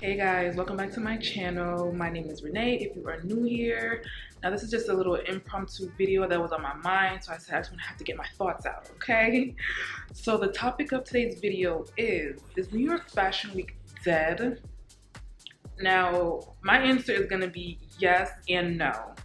Hey guys, welcome back to my channel. My name is Renee if you are new here. Now this is just a little impromptu video that was on my mind, so I said I just want to have to get my thoughts out, okay? So the topic of today's video is New York Fashion Week dead? Now my answer is going to be yes and no.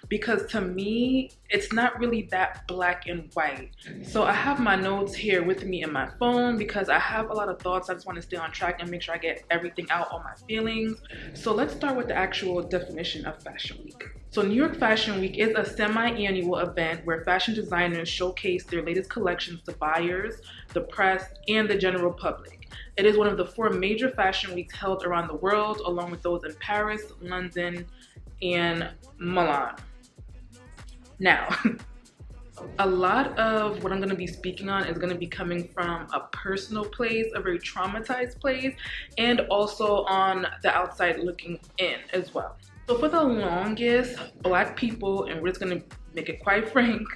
Because to me, it's not really that black and white. So I have my notes here with me in my phone because I have a lot of thoughts. I just want to stay on track and make sure I get everything out, all my feelings. So let's start with the actual definition of Fashion Week. So New York Fashion Week is a semi-annual event where fashion designers showcase their latest collections to buyers, the press, and the general public. It is one of the 4 major fashion weeks held around the world, along with those in Paris, London, and Milan. Now, a lot of what I'm going to be speaking on is going to be coming from a personal place, a very traumatized place, and also on the outside looking in as well. So for the longest, black people, and we're just going to make it quite frank,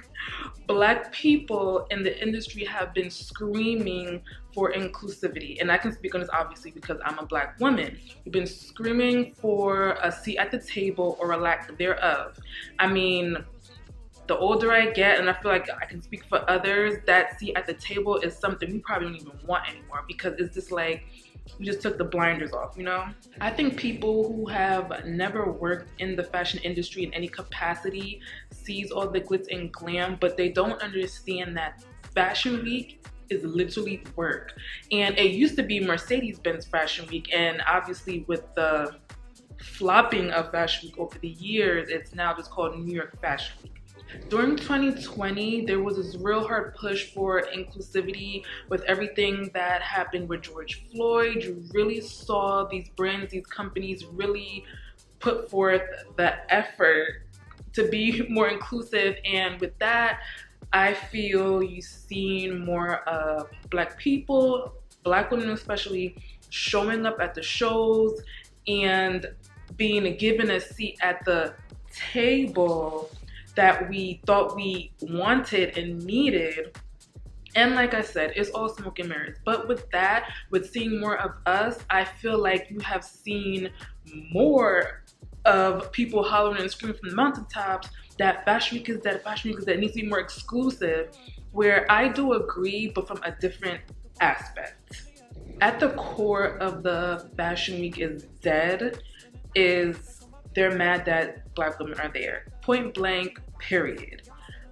black people in the industry have been screaming for inclusivity. And I can speak on this obviously because I'm a black woman. We've been screaming for a seat at the table or a lack thereof. I mean, the older I get, and I feel like I can speak for others, that seat at the table is something we probably don't even want anymore because it's just like we just took the blinders off, you know? I think people who have never worked in the fashion industry in any capacity sees all the glitz and glam, but they don't understand that Fashion Week is literally work. And it used to be Mercedes-Benz Fashion Week, and obviously with the flopping of Fashion Week over the years, it's now just called New York Fashion Week. During 2020, there was this real hard push for inclusivity with everything that happened with George Floyd. You really saw these brands, these companies really put forth the effort to be more inclusive. And with that, I feel you've seen more of black people, black women especially, showing up at the shows and being given a seat at the table that we thought we wanted and needed. And like I said, it's all smoke and mirrors. But with that, with seeing more of us, I feel like you have seen more of people hollering and screaming from the mountaintops that Fashion Week is dead, Fashion Week is dead, it needs to be more exclusive, where I do agree, but from a different aspect. At the core of the Fashion Week is dead is they're mad that black women are there. Point blank, period.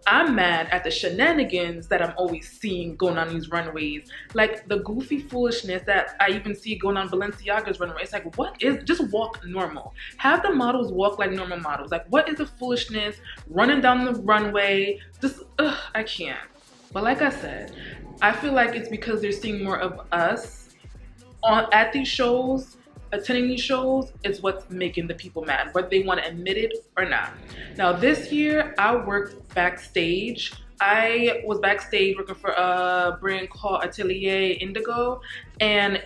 I'm mad at the shenanigans that I'm always seeing going on these runways. Like the goofy foolishness that I even see going on Balenciaga's runway. It's like, what is, just walk normal. Have the models walk like normal models. Like, what is the foolishness running down the runway? Just, I can't. But like I said, I feel like it's because they're seeing more of us at these shows. Attending these shows is what's making the people mad, whether they want to admit it or not. Now this year, I worked backstage. I was backstage working for a brand called Atelier Indigo, and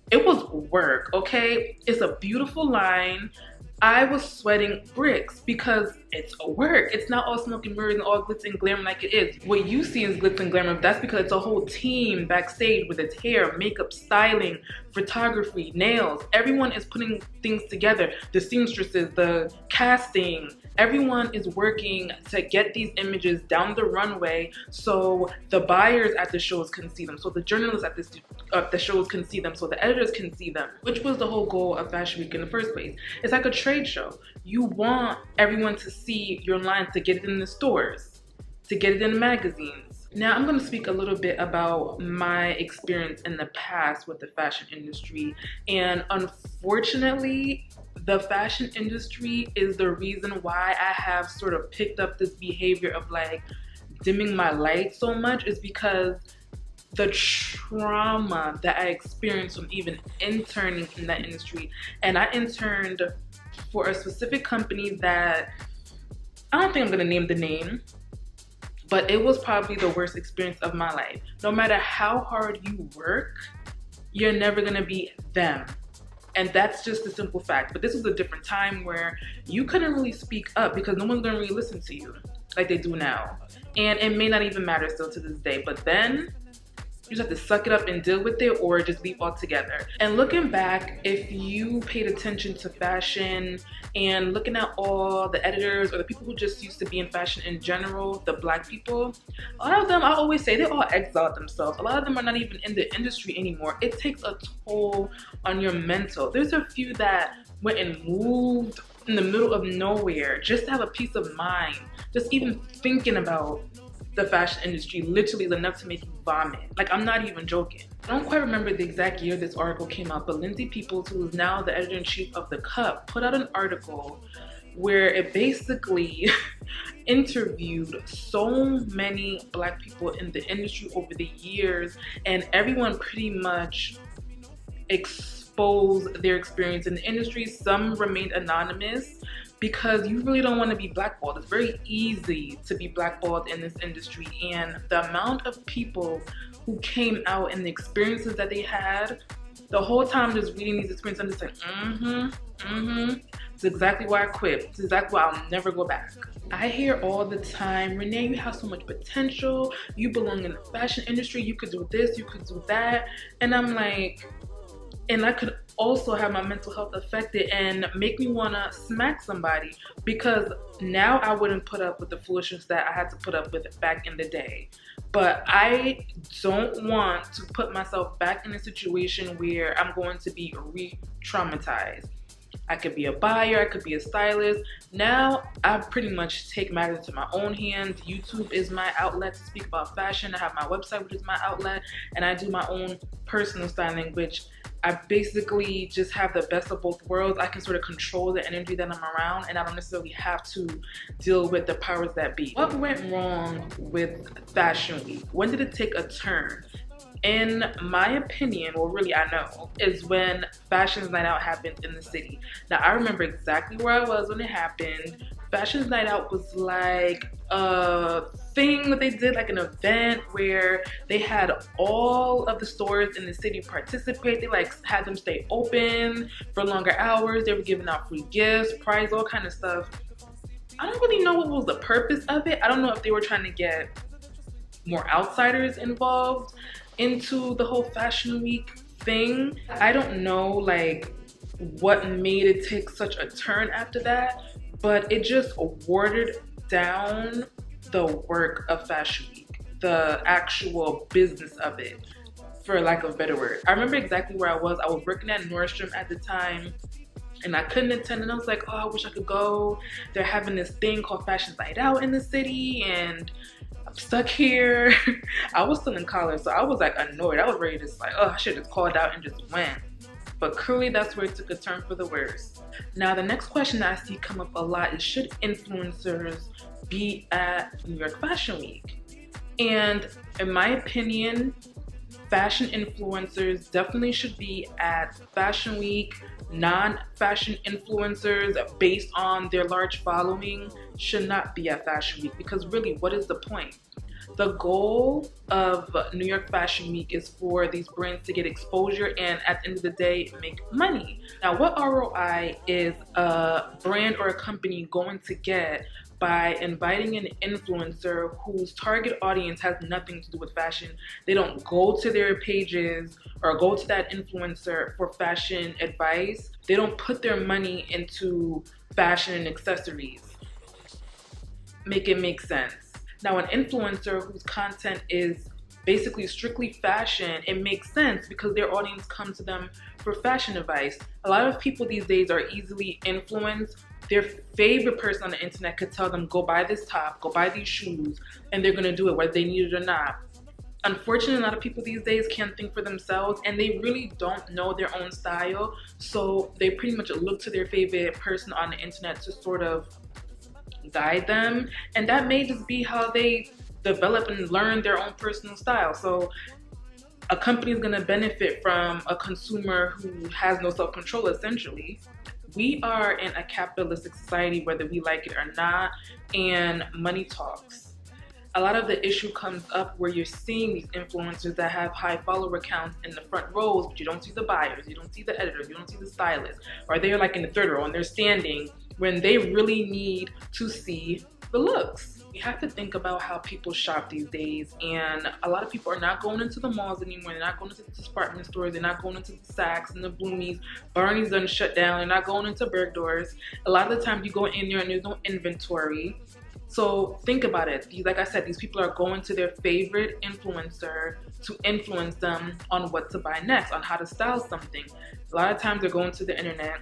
it was work, okay? It's a beautiful line. I was sweating bricks because it's a work. It's not all smoke and mirrors and all glitz and glamour like it is. What you see is glitz and glamour, that's because it's a whole team backstage with its hair, makeup, styling, photography, nails. Everyone is putting things together. The seamstresses, the casting, everyone is working to get these images down the runway so the buyers at the shows can see them, so the journalists at the shows can see them, so the editors can see them, which was the whole goal of Fashion Week in the first place. It's like a trade show. You want everyone to see your line, to get it in the stores, to get it in the magazines. Now I'm going to speak a little bit about my experience in the past with the fashion industry, and unfortunately the fashion industry is the reason why I have sort of picked up this behavior of like dimming my light so much, is because the trauma that I experienced from even interning in that industry. And I interned for a specific company that I don't think I'm gonna name the name, but it was probably the worst experience of my life. No matter how hard you work, you're never gonna be them. And that's just a simple fact. But this was a different time where you couldn't really speak up because no one's gonna really listen to you like they do now. And it may not even matter still to this day, but then You just have to suck it up and deal with it, or just leave altogether. And looking back, if you paid attention to fashion and looking at all the editors or the people who just used to be in fashion in general, the Black people, a lot of them, I always say, they all exiled themselves. A lot of them are not even in the industry anymore. It takes a toll on your mental. There's a few that went and moved in the middle of nowhere just to have a peace of mind. Just even thinking about the fashion industry literally is enough to make you vomit. Like, I'm not even joking. I don't quite remember the exact year this article came out, but Lindsay Peoples, who is now the editor-in-chief of The Cup, put out an article where it basically interviewed so many Black people in the industry over the years, and everyone pretty much exposed their experience in the industry. Some remained anonymous, because you really don't want to be blackballed. It's very easy to be blackballed in this industry, and the amount of people who came out and the experiences that they had, the whole time just reading these experiences, I'm just like, it's exactly why I quit. It's exactly why I'll never go back. I hear all the time, Renee, you have so much potential, you belong in the fashion industry, you could do this, you could do that, and I'm like, and I could also have my mental health affected and make me want to smack somebody, because now I wouldn't put up with the foolishness that I had to put up with back in the day. But I don't want to put myself back in a situation where I'm going to be re-traumatized. I could be a buyer, I could be a stylist. Now I pretty much take matters into my own hands. YouTube is my outlet to speak about fashion. I have my website, which is my outlet, and I do my own personal styling, which I basically just have the best of both worlds. I can sort of control the energy that I'm around, and I don't necessarily have to deal with the powers that be. What went wrong with Fashion Week? When did it take a turn? In my opinion, well, really I know, is when Fashions Night Out happened in the city. Now, I remember exactly where I was when it happened. Fashions Night Out was like a thing that they did, like an event where they had all of the stores in the city participate. They like had them stay open for longer hours. They were giving out free gifts, prizes, all kind of stuff. I don't really know what was the purpose of it. I don't know if they were trying to get more outsiders involved into the whole Fashion Week thing. I don't know like what made it take such a turn after that, but it just watered down the work of Fashion Week, the actual business of it, for lack of a better word. I remember exactly where I was. I was working at Nordstrom at the time, and I couldn't attend, and I was like, oh, I wish I could go. They're having this thing called Fashion Night Out in the city, and I'm stuck here. I was still in college, so I was like annoyed. I was ready to just like, oh, I should have called out and just went. But clearly that's where it took a turn for the worse. Now, the next question that I see come up a lot is, should influencers be at New York Fashion Week? And in my opinion, fashion influencers definitely should be at Fashion Week. Non-fashion influencers based on their large following should not be at Fashion Week, because really, what is the point? The goal of New York Fashion Week is for these brands to get exposure and at the end of the day, make money. Now, what ROI is a brand or a company going to get by inviting an influencer whose target audience has nothing to do with fashion? They don't go to their pages or go to that influencer for fashion advice. They don't put their money into fashion and accessories. Make it make sense. Now, an influencer whose content is basically strictly fashion, it makes sense because their audience comes to them for fashion advice. A lot of people these days are easily influenced. Their favorite person on the internet could tell them, go buy this top, go buy these shoes, and they're gonna do it whether they need it or not. Unfortunately, a lot of people these days can't think for themselves, and they really don't know their own style, so they pretty much look to their favorite person on the internet to sort of guide them, and that may just be how they develop and learn their own personal style. So a company is going to benefit from a consumer who has no self-control, essentially. We are in a capitalistic society, whether we like it or not, and money talks. A lot of the issue comes up where you're seeing these influencers that have high follower counts in the front rows, but you don't see the buyers, you don't see the editors, you don't see the stylists, or they're like in the third row and they're standing when they really need to see the looks. We have to think about how people shop these days, and a lot of people are not going into the malls anymore. They're not going into the department stores. They're not going into the Saks and the Bloomies. Barney's done shut down. They're not going into Bergdorf's. A lot of the time you go in there and there's no inventory. So think about it. Like I said, these people are going to their favorite influencer to influence them on what to buy next, on how to style something. A lot of times they're going to the internet,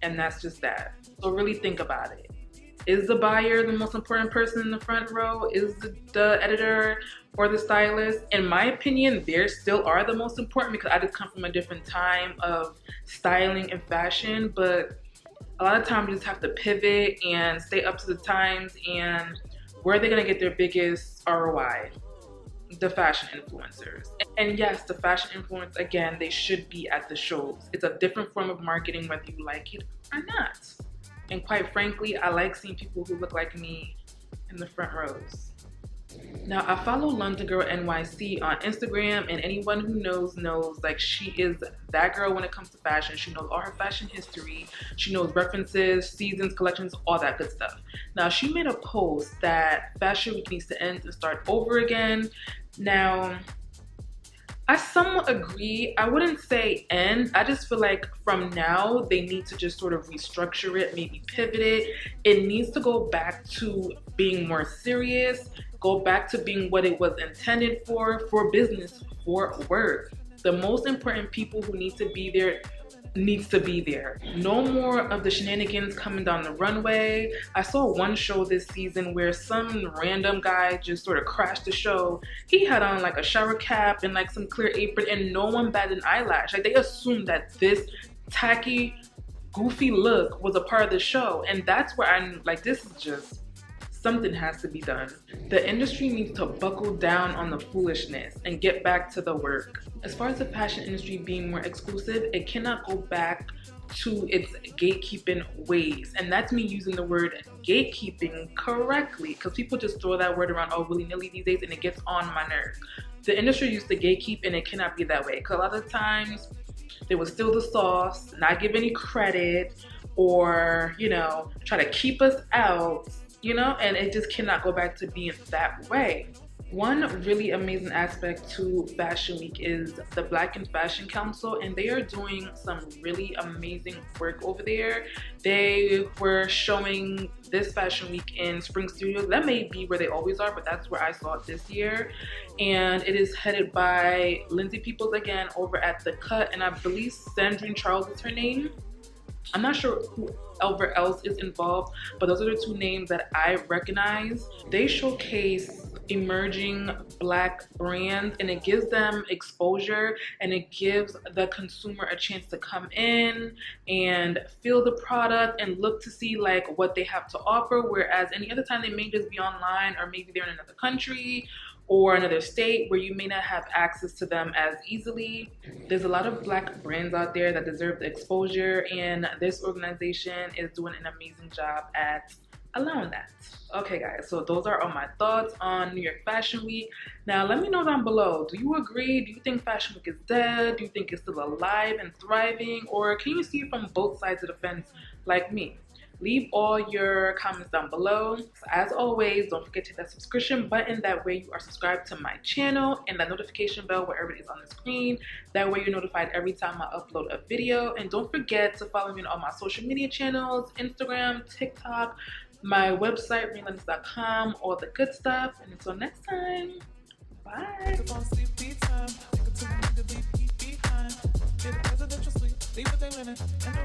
and that's just that. So really think about it. Is the buyer the most important person in the front row? Is the editor or the stylist? In my opinion, they still are the most important, because I just come from a different time of styling and fashion. But a lot of times you just have to pivot and stay up to the times. And where are they gonna get their biggest ROI? The fashion influencers. And yes, the fashion influencers, again, they should be at the shows. It's a different form of marketing, whether you like it or not. And quite frankly, I like seeing people who look like me in the front rows. Now, I follow London Girl NYC on Instagram, and anyone who knows, like, she is that girl when it comes to fashion. She knows all her fashion history. She knows references, seasons, collections, all that good stuff. Now, she made a post that Fashion Week needs to end and start over again. Now, I somewhat agree. I wouldn't say end. I just feel like from now, they need to just sort of restructure it, maybe pivot it. It needs to go back to being more serious, go back to being what it was intended for business, for work. The most important people who need to be there needs to be there. No more of the shenanigans coming down the runway. I saw one show this season where some random guy just sort of crashed the show. He had on like a shower cap and like some clear apron, and no one batted an eyelash. Like, they assumed that this tacky, goofy look was a part of the show. And that's where I'm like, this is just, something has to be done. The industry needs to buckle down on the foolishness and get back to the work. As far as the fashion industry being more exclusive, it cannot go back to its gatekeeping ways. And that's me using the word gatekeeping correctly, because people just throw that word around all willy-nilly these days, and it gets on my nerves. The industry used to gatekeep, and it cannot be that way, because a lot of times they would steal the sauce, not give any credit, or, you know, try to keep us out, you know, and it just cannot go back to being that way. One really amazing aspect to Fashion Week is the Black in Fashion Council, and they are doing some really amazing work over there. They were showing this Fashion Week in Spring Studios. That may be where they always are, but that's where I saw it this year. And it is headed by Lindsay Peoples again over at The Cut, and I believe Sandrine Charles is her name. I'm not sure whoever else is involved, but those are the two names that I recognize. They showcase emerging Black brands, and it gives them exposure, and it gives the consumer a chance to come in and feel the product and look to see like what they have to offer, whereas any other time they may just be online, or maybe they're in another country or another state where you may not have access to them as easily. There's a lot of Black brands out there that deserve the exposure, and this organization is doing an amazing job at allowing that. Okay guys, so those are all my thoughts on New York Fashion Week. Now let me know down below, do you agree? Do you think Fashion Week is dead? Do you think it's still alive and thriving? Or can you see it from both sides of the fence like me? Leave all your comments down below. So as always, don't forget to hit that subscription button. That way you are subscribed to my channel, and that notification bell wherever it is on the screen. That way you're notified every time I upload a video. And don't forget to follow me on all my social media channels, Instagram, TikTok, my website, RENEELENNOX.com, all the good stuff. And until next time, bye.